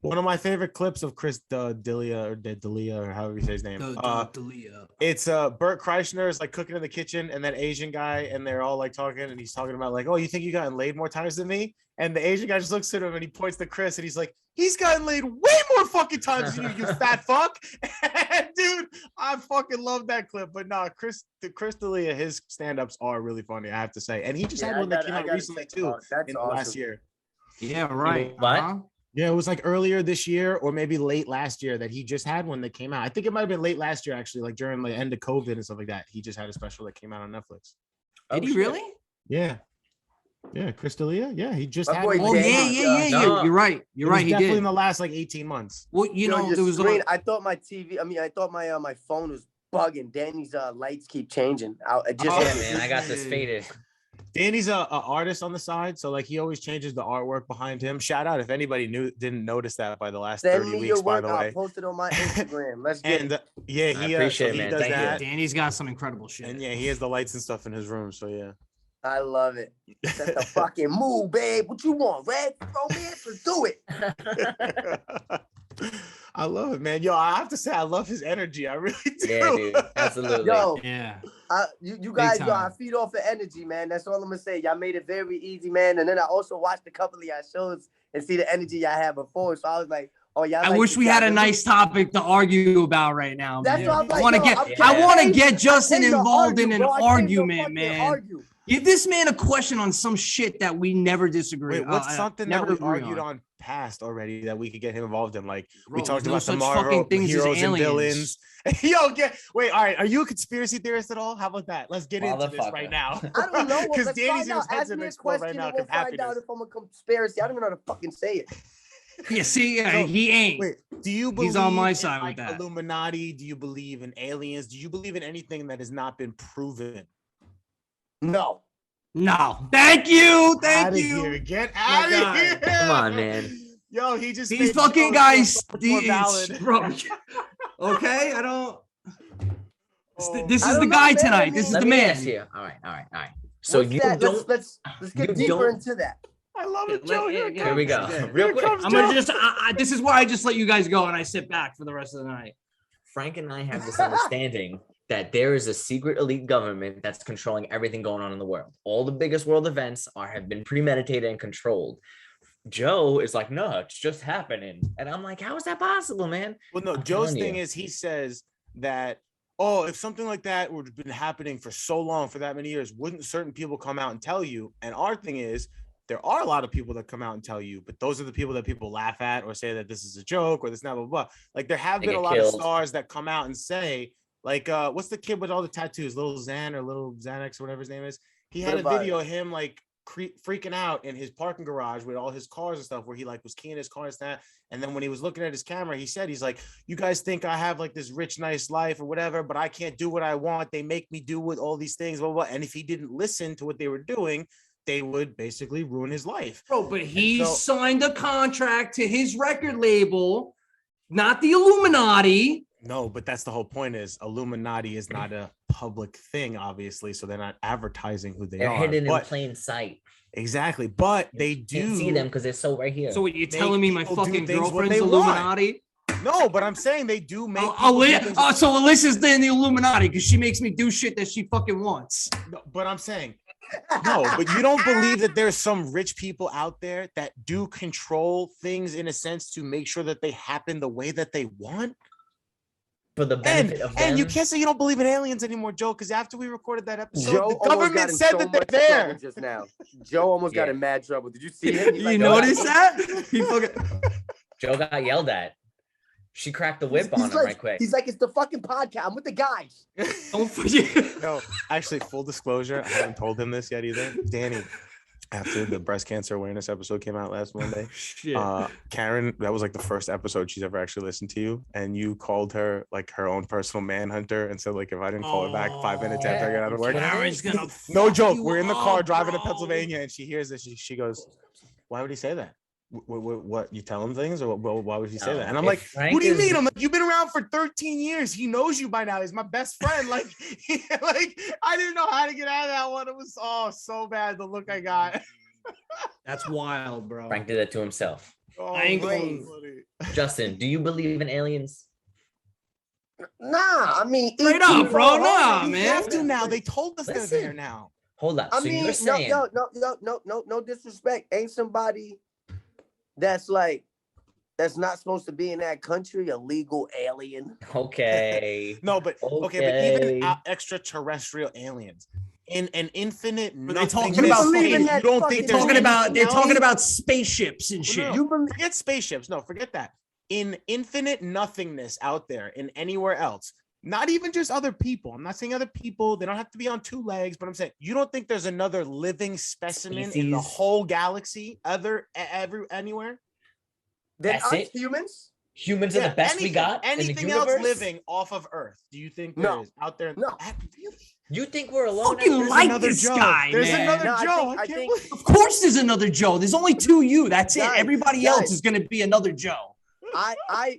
One of my favorite clips of Chris D'Elia or however you say his name. D'Elia. It's Bert Kreischer is like cooking in the kitchen, and that Asian guy, and they're all like talking, and he's talking about like, oh, you think you gotten laid more times than me? And the Asian guy just looks at him and he points to Chris, and he's like, he's gotten laid way more fucking times than you fat fuck. And dude, I fucking love that clip. But nah, Chris D'Elia, his stand-ups are really funny, I have to say. And he just had one that came out recently too, in the last year. Yeah, right. What? Yeah, it was like earlier this year or maybe late last year that he just had one that came out. I think it might have been late last year, actually, like during the end of COVID and stuff like that. He just had a special that came out on Netflix. Did he really? Yeah. Yeah, Chris D'Elia. Yeah, he just had one. Oh, yeah. No. You're right. He definitely did. in the last like 18 months. Well, there was screen, I thought my my phone was bugging. Danny's lights keep changing. Man, I got this faded. Danny's a artist on the side, so like he always changes the artwork behind him. Shout out if anybody didn't notice that by the last 30 weeks, by the way. I'll post it on my Instagram. Let's get it. Yeah, I appreciate it, man. Thank you. Danny's got some incredible shit. And yeah, he has the lights and stuff in his room, so yeah. I love it. That's the fucking move, babe. What you want, Red? Romance? Let's do it. I love it, man. Yo, I have to say, I love his energy. I really do. Yeah, dude. Absolutely. Yo, yeah. You guys, I feed off the energy, man. That's all I'm gonna say. Y'all made it very easy, man. And then I also watched a couple of y'all shows and see the energy y'all had before. So I was like, oh yeah. I wish we had a nice topic to argue about right now. That's what I'm like. I want to get Justin involved in an argument, man. Give this man a question on some shit that we never disagree. Wait, what's something that we argued on past already that we could get him involved in? Like, we talked about the Marvel heroes and villains. Yo, wait, all right. Are you a conspiracy theorist at all? How about that? Let's get into this right now. I don't know. Because Danny's in his head's in explode right now. We'll find out if I'm a conspiracy. I don't even know how to fucking say it. Yeah, see, he ain't. Wait, do you believe he's on my side with that? Illuminati? Do you believe in aliens? Do you believe in anything that has not been proven? No. Thank you. Here. Get out of here. Come on, man. Yo, he just these fucking guys. Bro. Okay, I don't. This is the guy tonight. This is the man. All right. So you don't. Let's get deeper into that. I love it, Joe. Here we go. Real quick. I'm gonna just. This is where I just let you guys go and I sit back for the rest of the night. Frank and I have this understanding that there is a secret elite government that's controlling everything going on in the world. All the biggest world events have been premeditated and controlled. Joe is like, no, it's just happening. And I'm like, how is that possible, man? Well, no, Joe's thing is he says that, if something like that would have been happening for so long, for that many years, wouldn't certain people come out and tell you? And our thing is, there are a lot of people that come out and tell you, but those are the people that people laugh at or say that this is a joke or this, blah, blah, blah. Like, there have been a lot of stars that come out and say, like, what's the kid with all the tattoos? Little Xan or Little Xanax or whatever his name is. He had a video of him, like, freaking out in his parking garage with all his cars and stuff, where he like was keying his cars that. And then when he was looking at his camera, he's like, you guys think I have like this rich, nice life or whatever, but I can't do what I want. They make me do with all these things, blah, blah, blah. And if he didn't listen to what they were doing, they would basically ruin his life. Bro, but he signed a contract to his record label, not the Illuminati. No, but that's the whole point, is Illuminati is not a public thing, obviously, so they're not advertising who they're hidden in plain sight. Exactly, but they do. You can't see them because they're so right here. So what, you're telling me my fucking girlfriend's Illuminati? No, but I'm saying they do make. So Alyssa's in the Illuminati because she makes me do shit that she fucking wants. No, but I'm saying, no, but you don't believe that there's some rich people out there that do control things in a sense to make sure that they happen the way that they want? for the benefit of them. And you can't say you don't believe in aliens anymore, Joe, because after we recorded that episode, Joe the government said that they're there. Just now, Joe almost got in mad trouble. Did you see him? You notice that? He fucking Joe got yelled at. She cracked the whip on him right quick. He's like, it's the fucking podcast. I'm with the guys. don't forget. No, actually, full disclosure, I haven't told him this yet either. Danny, after the breast cancer awareness episode came out last Monday, Karen, that was like the first episode she's ever actually listened to you, and you called her like her own personal manhunter and said like if I didn't call her back 5 minutes after I got out of work, Karen's gonna no joke. you We're in the car up, driving to bro. Pennsylvania, and she hears this. She goes, "Why would he say that? What you tell him things, or why would he say that?" And I'm like, Frank "What do you mean?" I'm like, "You've been around for 13 years. He knows you by now. He's my best friend." Like, like I didn't know how to get out of that one. It was so bad. The look I got. That's wild, bro. Frank did that to himself. Oh, I ain't funny. Justin, do you believe in aliens? Nah, I mean, Straight up, bro. Nah, You man. have to now. They told us they're Listen. there now. Hold up. I So mean, you're saying no disrespect. Ain't somebody that's not supposed to be in that country a legal alien? okay. No, but okay, but even extraterrestrial aliens in an infinite. They're talking nothingness about space, believe in that you don't fucking- think there's They're talking anything about else? spaceships and shit. No, forget spaceships. No, forget that. In infinite nothingness out there, in anywhere else, not even just other people. I'm not saying other people. They don't have to be on 2 legs, but I'm saying you don't think there's another living specimen in the Species. whole galaxy, anywhere. Then That's us it? humans? Humans are the best we got Anything in the else universe? living off of Earth? Do you think there No. is out there? No. Really? You think we're alone? Fucking There's like another this Joe. guy, There's man. another No, Joe. I think Of course, there's another Joe. There's only 2 you. That's it. Guys, Everybody else is gonna be another Joe. I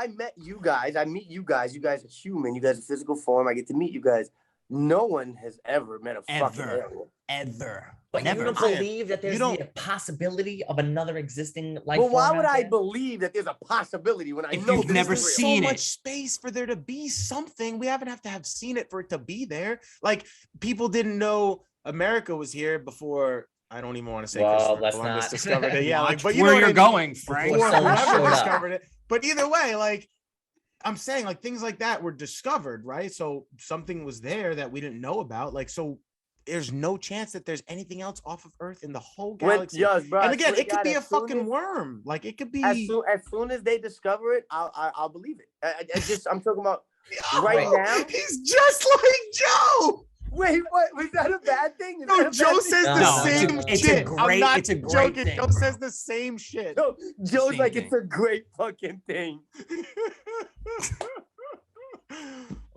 met you guys. I meet you guys. You guys are human. You guys are physical form. I get to meet you guys. No one has ever met a fucking Ever. alien. Ever. But Never. you don't believe that there's You don't- the possibility of another existing life Well, why form would out I there? believe that there's a possibility when I If know you've this never is real? seen so it. much space for there to be something. We haven't have to have seen it for it to be there. Like people didn't know America was here before. I don't even want to say Well, Christopher let's Columbus not. discovered it. Yeah, like, Watch but you where know what you're I mean? going, Frank. Before someone whoever showed up. discovered it. But either way, like I'm saying, like things like that were discovered, right? So something was there that we didn't know about. Like so. There's no chance that there's anything else off of Earth in the whole galaxy. Bro, And I again, swear to it could God, be a as soon fucking as- worm. Like it could be. As soon as they discover it, I'll believe it. I'm talking about right now. He's just like Joe. Wait, what? Was that a bad thing? Is that No, a bad Joe thing? says No, the it's same a shit. great- I'm not it's a great joking. thing, Joe bro. says the same shit. No, Joe's Same like, thing. it's a great fucking thing.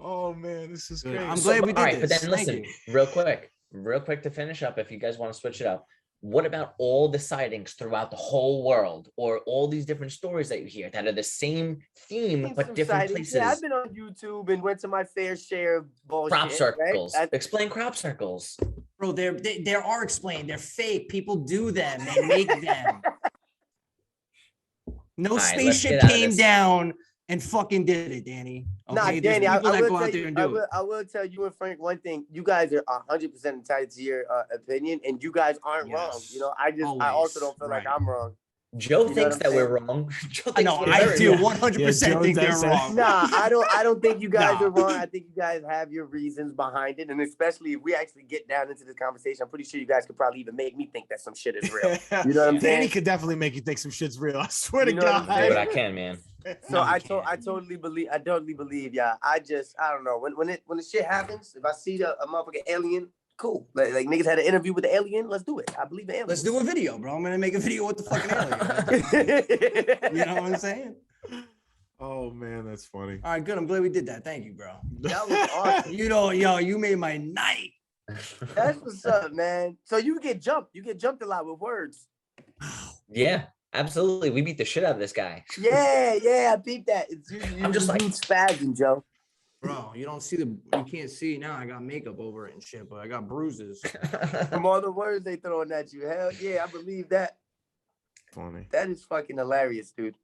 Oh man, this is Good. great. I'm glad we did All right, but this. then Thank listen, you. real quick to finish up. If you guys want to switch it up, what about all the sightings throughout the whole world, or all these different stories that you hear that are the same theme Seen but some different sightings. places? Yeah, I've been on YouTube and went to my fair share of bullshit. Crop circles. Right? Explain crop circles. Bro, they are explained. They're fake. People do them. They make them. No right, let's spaceship get out of came this. down and fucking did it, Danny. Nah, Okay? There's Danny, I people that will go tell out there you, and do it. I will tell you and Frank one thing. You guys are 100% entitled to your opinion, and you guys aren't wrong. Yes. You know, I Always. also don't feel like Right. I'm wrong. Joe know thinks what that I'm we're wrong. Joe I thinks know. we're I very do wrong. 100% Yeah, think Joe they're does say- wrong. Nah, I don't think you guys Nah. are wrong. I think you guys have your reasons behind it, and especially if we actually get down into this conversation, I'm pretty sure you guys could probably even make me think that some shit is real. You know what I'm Danny saying? could definitely make you think some shit's real. I swear to You know what I'm God. Do saying? what I can, man. So No, you I can't. totally believe, yeah. I don't know. When the shit happens, if I see a motherfucking alien, cool. Like niggas had an interview with the alien, let's do it. I believe in aliens. Let's do a video, bro. I'm gonna make a video with the fucking alien. You know what I'm saying? Oh man, that's funny. All right, good. I'm glad we did that. Thank you, bro. That was awesome. You made my night. That's what's up, man. So you get jumped. You get jumped a lot with words. Yeah, absolutely. We beat the shit out of this guy. Yeah, I beat that. I'm just like- spazzing, Joe. Bro, you can't see now. I got makeup over it and shit, but I got bruises. From all the words they throwing at you. Hell yeah, I believe that. Funny. That is fucking hilarious, dude.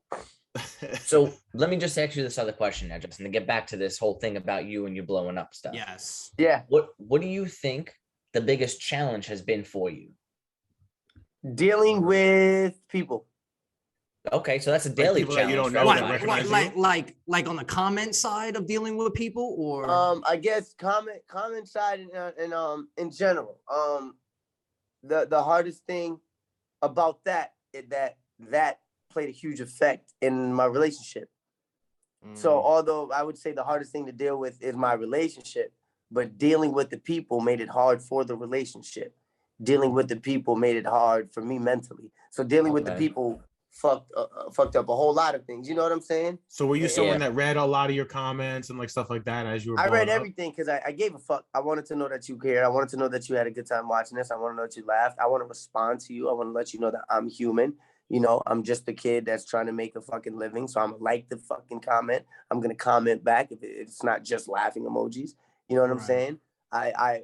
So let me just ask you this other question now, Justin, to get back to this whole thing about you and you blowing up stuff. Yes. Yeah. What do you think the biggest challenge has been for you? Dealing with people. Okay, so that's a daily people challenge. That you don't for know everybody. like on the comment side of dealing with people, or I guess comment side and in general. The hardest thing about that is that played a huge effect in my relationship. So although I would say the hardest thing to deal with is my relationship, but dealing with the people made it hard for the relationship. Dealing with the people made it hard for me mentally. So dealing with the people fucked up a whole lot of things. You know what I'm saying? So were you someone that read a lot of your comments and like stuff like that as you were? I read everything because I gave a fuck. I wanted to know that you cared. I wanted to know that you had a good time watching this. I want to know that you laughed. I want to respond to you. I want to let you know that I'm human. You know, I'm just a kid that's trying to make a fucking living. So I'm gonna like the fucking comment. I'm gonna comment back if it's not just laughing emojis. You know what I'm saying? I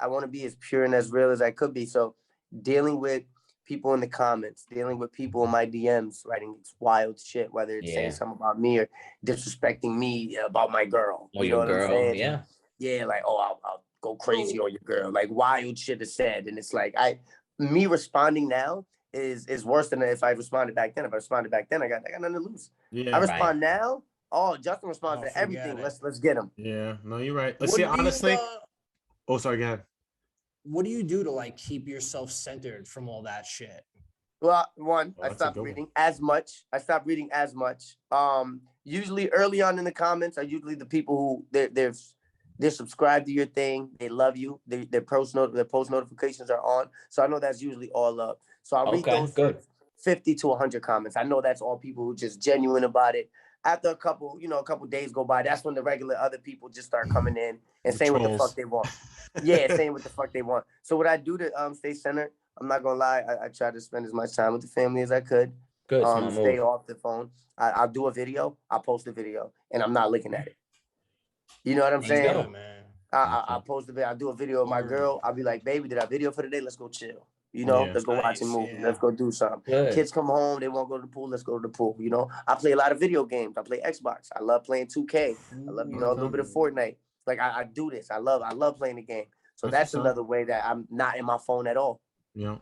want to be as pure and as real as I could be. So dealing with people in the comments, dealing with people in my DMs, writing wild shit, whether it's saying something about me or disrespecting me about my girl. Or you know your what I'm saying? Yeah. Yeah, like, oh, I'll go crazy on your girl. Like wild shit is said. And it's like me responding now is worse than if I responded back then. If I responded back then, I got nothing to lose. I respond now. Oh, Justin responds to everything. Let's get him. Yeah, no, you're right. Let's see, honestly. Oh, sorry, go ahead. What do you do to like keep yourself centered from all that shit? Well, I stopped reading as much. Usually early on in the comments are usually the people who they're subscribed to your thing. They love you. Their post notifications are on. So I know that's usually all up. So I'll read those 50 to 100 comments. I know that's all people who just genuine about it. After a couple days go by, that's when the regular other people just start coming in and saying what the fuck they want. Saying what the fuck they want. So what I do to stay centered, I'm not gonna lie, I try to spend as much time with the family as I could. Good. Stay off the phone. I'll do a video, I'll post a video, and I'm not looking at it. You know what I'm saying? I'll post a video, I'll do a video of my girl. I'll be like, baby, did I video for today? Let's go chill. You know, let's go watch a movie. Let's go do something. Good. Kids come home, they won't go to the pool. Let's go to the pool. You know, I play a lot of video games. I play Xbox. I love playing 2K. I love, a little bit of Fortnite. Like I do this. I love playing the game. So that's another way that I'm not in my phone at all. Yeah.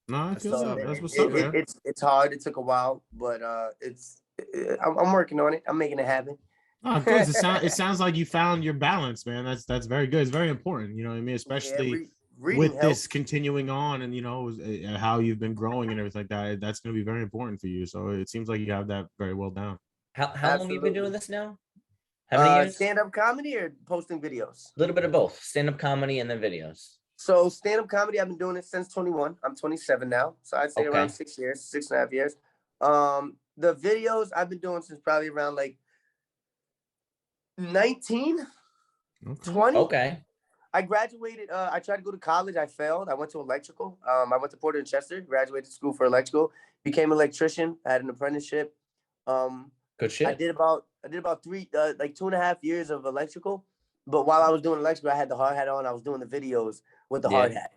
No, I feel that. That's what's up, man. It's hard. It took a while, but I'm working on it. I'm making it happen. Oh, good. It sounds like you found your balance, man. That's very good. It's very important. You know what I mean? Especially with helps. This continuing on and, you know, how you've been growing and everything like that. That's going to be very important for you. So it seems like you have that very well down. How long have you been doing this now? How many years? Stand-up comedy or posting videos? A little bit of both. Stand-up comedy and then videos. So stand-up comedy, I've been doing it since 21. I'm 27 now. So I'd say around 6.5 years. The videos I've been doing since probably around like 19, 20. Okay. I graduated. I tried to go to college. I failed. I went to electrical. I went to Porter and Chester, graduated school for electrical, became an electrician. I had an apprenticeship. Good shit. I did about 2.5 years of electrical. But while I was doing electrical, I had the hard hat on. I was doing the videos with the hard hat.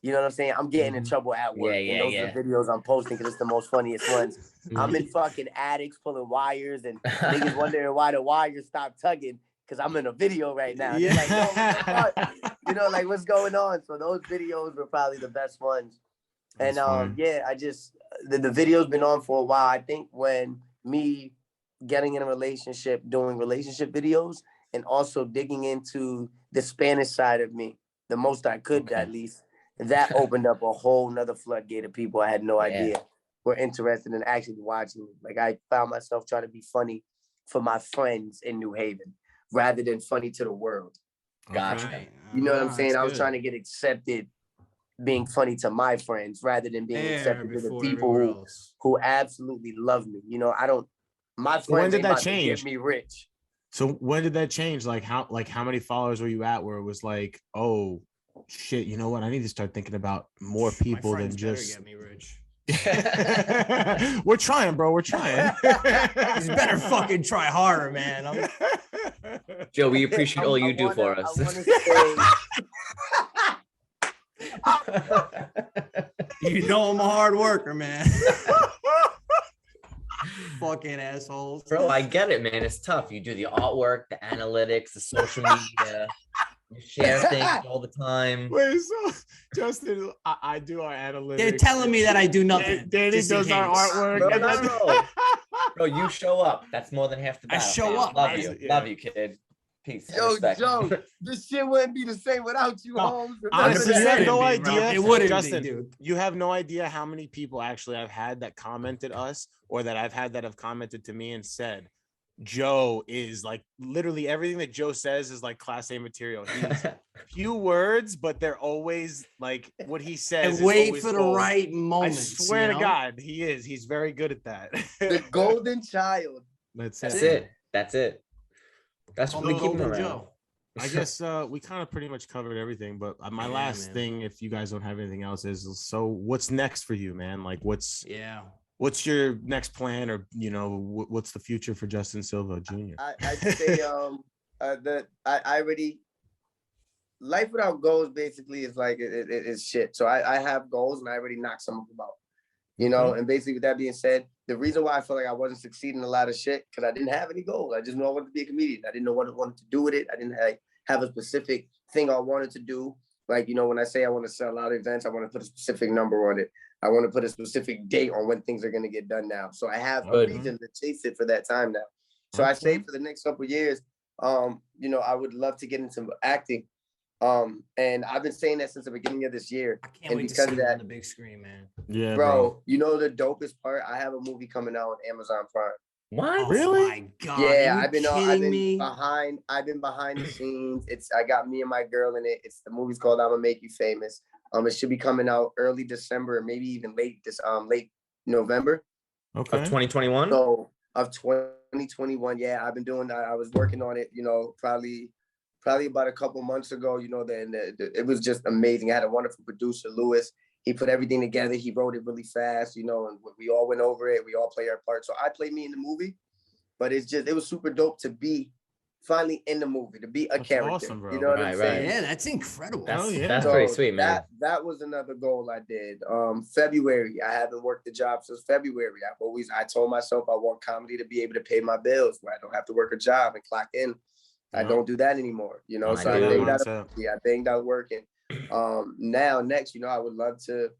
You know what I'm saying? I'm getting in trouble at work. And those are the videos I'm posting because it's the most funniest ones. I'm in fucking attics pulling wires and niggas wondering why the wires stopped tugging because I'm in a video right now. Yeah. Like, what the fuck? You know, like, what's going on? So those videos were probably the best ones. And I just, the video's been on for a while. I think when me getting in a relationship, doing relationship videos, and also digging into the Spanish side of me, the most I could at least, that opened up a whole nother floodgate of people I had no idea were interested in actually watching me. Like I found myself trying to be funny for my friends in New Haven rather than funny to the world. Gotcha. You know what I'm saying? I was trying to get accepted being funny to my friends rather than being accepted to the people who absolutely love me. You know, my friends when did that change? Get me rich. So when did that change? Like how many followers were you at where it was like, oh shit, you know what? I need to start thinking about more people than just get me rich. We're trying, bro. We're trying. You better fucking try harder, man. Joe, we appreciate all you do for us. You know I'm a hard worker, man. Fucking assholes. Bro, I get it, man. It's tough. You do the artwork, the analytics, the social media. You share things all the time. Wait, so Justin, I do our analytics. They're telling me that I do nothing. Danny does our artwork. No. Bro, you show up. That's more than half the battle. I show up. Love you. Yeah. Love you, kid. Peace. Yo, Joe, this shit wouldn't be the same without you, Holmes. Honestly, you have no idea. It wouldn't Justin, be, dude. You have no idea how many people actually I've had that commented us, or that I've had that have commented to me and said, Joe is like literally everything that Joe says is like class A material. He's few words, but they're always like what he says. And wait for the right moment. I swear to God, he is. He's very good at that. The golden child. That's it. That's what we keep him around. Joe. I guess we kind of pretty much covered everything, but my last thing, if you guys don't have anything else, is so what's next for you, man? Like what's your next plan, or what's the future for Justin Silva Jr.? I'd say that I already life without goals basically is like it's shit. So I have goals and I already knocked some of them out. And basically with that being said, the reason why I felt like I wasn't succeeding in a lot of shit, because I didn't have any goals. I just knew I wanted to be a comedian. I didn't know what I wanted to do with it. I didn't have a specific thing I wanted to do. Like, when I say I want to sell out events, I want to put a specific number on it. I want to put a specific date on when things are going to get done now. So I have a reason to chase it for that time now. So I say for the next couple of years, I would love to get into acting. And I've been saying that since the beginning of this year. I can't wait to see it on the big screen, man. Yeah, bro. The dopest part? I have a movie coming out on Amazon Prime. What? Really? Oh my God. Yeah, I've been behind the scenes. I got me and my girl in it. The movie's called I'ma Make You Famous. It should be coming out early December, maybe even late November. Okay. Of 2021? So of 2021, yeah. I've been doing that. I was working on it, probably about a couple months ago, it was just amazing. I had a wonderful producer, Lewis. He put everything together. He wrote it really fast, and we all went over it. We all play our part. So I played me in the movie, but it was super dope to be finally in the movie, to be a character. Awesome, bro. You know what I'm saying? Yeah, that's incredible. That's pretty sweet, man. That was another goal I did. February, I haven't worked the job since February. I told myself I want comedy to be able to pay my bills, where I don't have to work a job and clock in. I don't do that anymore, so I think that's working. Now next, I would love to,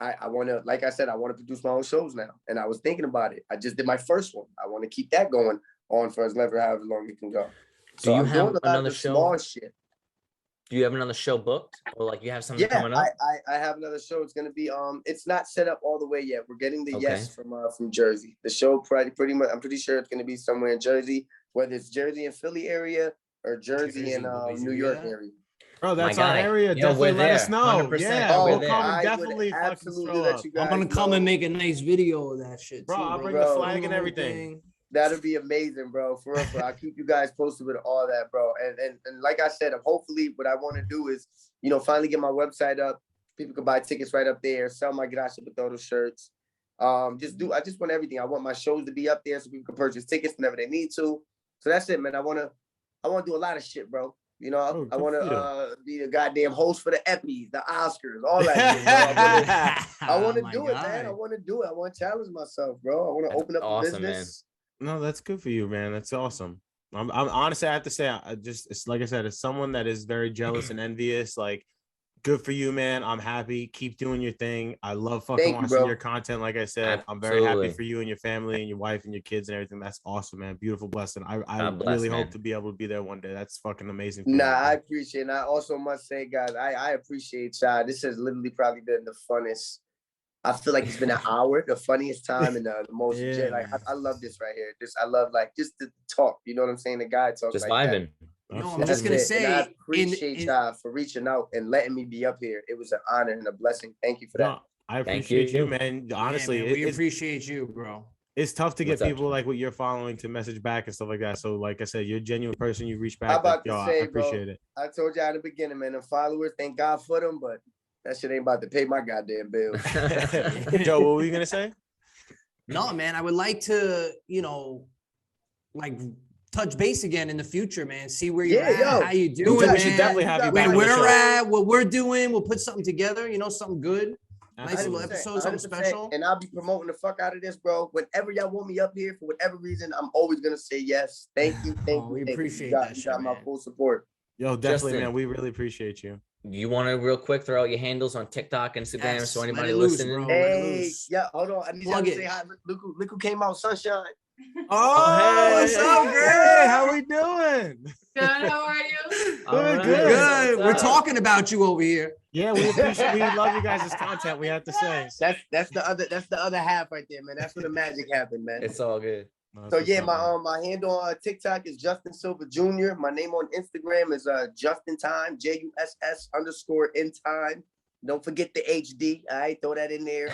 I want to, like I said, I want to produce my own shows now. And I was thinking about it. I just did my first one. I want to keep that going on for however long it can go. So do you I'm have doing another show? Small shit. Do you have another show booked, or like you have something coming up? I have another show. It's gonna be it's not set up all the way yet. We're getting the yes from Jersey. The show pretty much, I'm pretty sure it's gonna be somewhere in Jersey, whether it's Jersey and Philly area or Jersey and New York area. Bro, that's our area. Definitely let us know. 100%. Yeah, we'll come and I definitely absolutely let you guys I'm gonna come and make a nice video of that shit. Bro, I'll bring the flag and everything. That'd be amazing, bro. For real, I'll keep you guys posted with all that, bro. And like I said, hopefully what I want to do is, finally get my website up. People can buy tickets right up there, sell my Gracia Batoto shirts. I just want everything. I want my shows to be up there so people can purchase tickets whenever they need to. So that's it, man. I wanna do a lot of shit, bro. I want to be the goddamn host for the Emmys, the Oscars, all that shit, bro. I want to do it, man. I want to do it. I want to challenge myself, bro. I want to open up a business. Man. No, that's good for you, man. That's awesome. I'm honestly, I have to say, it's like I said, as someone that is very jealous and envious, like, good for you, man. I'm happy. Keep doing your thing. I love watching your content. Like I said, I'm very happy for you and your family and your wife and your kids and everything. That's awesome, man. Beautiful blessing. I really hope to be able to be there one day. That's fucking amazing. I appreciate it. And I also must say, guys, I appreciate y'all. This has literally probably been the funnest. I feel like it's been an hour, the funniest time and the most legit. Like I love this right here. I love just the talk. You know what I'm saying? The guy talks just like vibing. That. No, I'm just gonna say, and I appreciate y'all for reaching out and letting me be up here. It was an honor and a blessing. Thank you for that. No, I appreciate you, man. Honestly, man, we appreciate you, bro. It's tough to get people like what you're following to message back and stuff like that. So, like I said, you're a genuine person. You reach back. I appreciate it. I told you at the beginning, man. The followers, thank God for them, but that shit ain't about to pay my goddamn bills. Joe, what were you gonna say? No, man. I would like to, touch base again in the future, man. See where you're at, how you doing. We should definitely have you back. Where we're at, what we're doing. We'll put something together. Something good. Nice little episode, something special. And I'll be promoting the fuck out of this, bro. Whenever y'all want me up here for whatever reason, I'm always gonna say yes. Thank you. We appreciate that. You got my full support. Yo, definitely, Justin, man. We really appreciate you. You want to real quick throw out your handles on TikTok, Instagram, Yes, so anybody let it loose, listening? bro. Hey, yeah, hold on. I need Plug to it. say hi. Look who came out, Sunshine. Oh, what's up, girl? Hey, how we doing? Good. How are you? Good, Good. We're What's up? talking about you over here. Yeah, we love you guys' content. We have to say. That's the other half right there, man. That's where the magic happened, man. It's all good. No, So that's yeah, what's up, my handle on TikTok is Justin Silva Jr. My name on Instagram is Justin Time, JUSS_in time. Don't forget the HD. All right, throw that in there.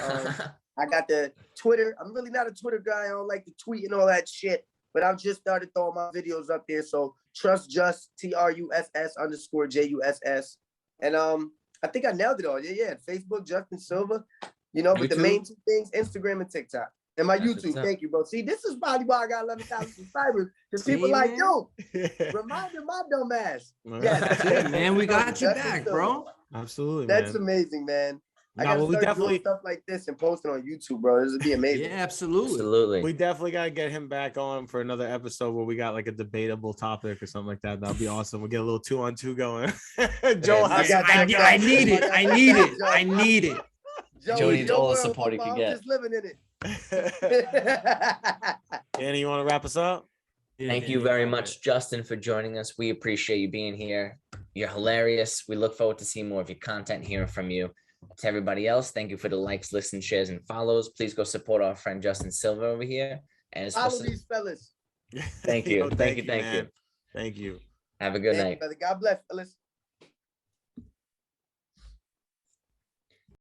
I got the Twitter. I'm really not a Twitter guy. I don't like to tweet and all that shit, but I've just started throwing my videos up there. So TrussJuss, TRUSS_JUSS. And I think I nailed it all. Yeah. Facebook, Justin Silva. You know, but the main two things, Instagram and TikTok. And my YouTube. Thank you, bro. See, this is probably why I got 11,000 subscribers. Because people like, yo, remind my dumb ass. That's it, man. We got you back, bro. Absolutely, That's amazing, man. I gotta start doing stuff like this and posting on YouTube, bro. This would be amazing. Yeah, absolutely. We definitely gotta get him back on for another episode where we got like a debatable topic or something like that. That'd be awesome. We'll get a little 2-on-2 going. Joe, I need it. I need it. Joe needs all the support he can get. Just living in it. Danny, you want to wrap us up? Thank you very much, Justin, for joining us. We appreciate you being here. You're hilarious. We look forward to seeing more of your content, hearing from you. To everybody else, thank you for the likes, listens, shares, and follows. Please go support our friend Justin Silva over here. And follow these fellas. Thank you. Thank you. Thank you. Have a good night. Brother. God bless, fellas.